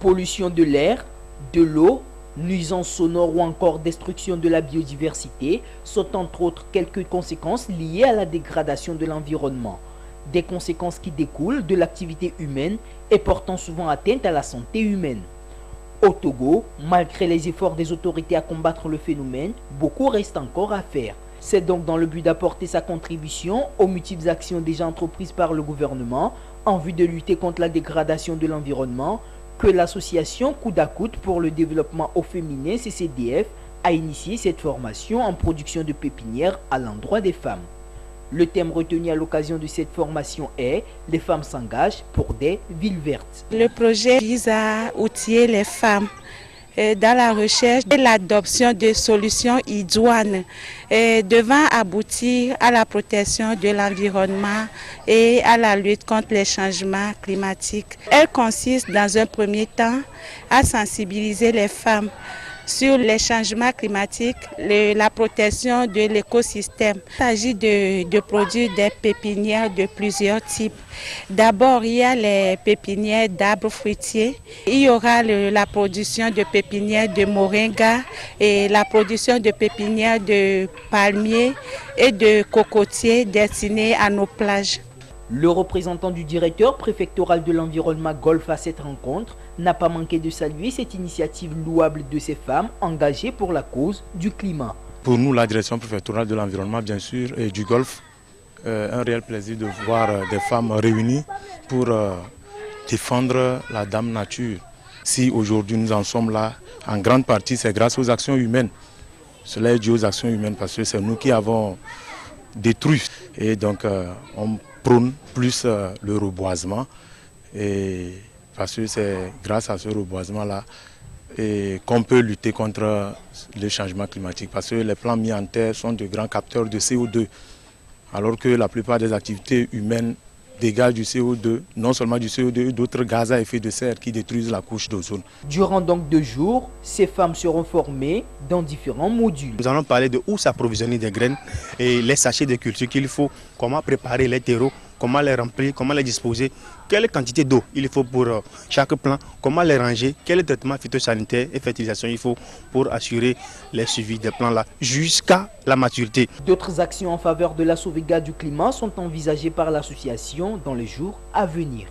Pollution de l'air, de l'eau, nuisances sonores ou encore destruction de la biodiversité sont entre autres quelques conséquences liées à la dégradation de l'environnement. Des conséquences qui découlent de l'activité humaine et portant souvent atteinte à la santé humaine. Au Togo, malgré les efforts des autorités à combattre le phénomène, beaucoup reste encore à faire. C'est donc dans le but d'apporter sa contribution aux multiples actions déjà entreprises par le gouvernement en vue de lutter contre la dégradation de l'environnement que l'association Coude à Coude pour le développement au féminin CCDF a initié cette formation en production de pépinières à l'endroit des femmes. Le thème retenu à l'occasion de cette formation est « Les femmes s'engagent pour des villes vertes ». Le projet vise à outiller les femmes dans la recherche et l'adoption de solutions idoines devant aboutir à la protection de l'environnement et à la lutte contre les changements climatiques. Elle consiste dans un premier temps à sensibiliser les femmes sur les changements climatiques, la protection de l'écosystème. Il s'agit de produire des pépinières de plusieurs types. D'abord, il y a les pépinières d'arbres fruitiers. Il y aura la production de pépinières de moringa et la production de pépinières de palmiers et de cocotiers destinés à nos plages. Le représentant du directeur préfectoral de l'environnement Golfe à cette rencontre n'a pas manqué de saluer cette initiative louable de ces femmes engagées pour la cause du climat. Pour nous, la direction préfectorale de l'environnement, bien sûr, et du Golfe, un réel plaisir de voir des femmes réunies pour défendre la dame nature. Si aujourd'hui nous en sommes là, en grande partie, c'est grâce aux actions humaines. Cela est dû aux actions humaines parce que c'est nous qui avons détruit. Et donc, on prône plus le reboisement. Et parce que c'est grâce à ce reboisement-là qu'on peut lutter contre le changement climatique. Parce que les plants mis en terre sont de grands capteurs de CO2. Alors que la plupart des activités humaines dégagent du CO2, non seulement du CO2, d'autres gaz à effet de serre qui détruisent la couche d'ozone. Durant donc 2 jours, ces femmes seront formées dans différents modules. Nous allons parler de où s'approvisionner des graines et les sachets de culture qu'il faut, comment préparer les terreaux, comment les remplir, comment les disposer, quelle quantité d'eau il faut pour chaque plant, comment les ranger, quel traitement phytosanitaire et fertilisation il faut pour assurer les suivis des plants-là jusqu'à la maturité. D'autres actions en faveur de la sauvegarde du climat sont envisagées par l'association dans les jours à venir.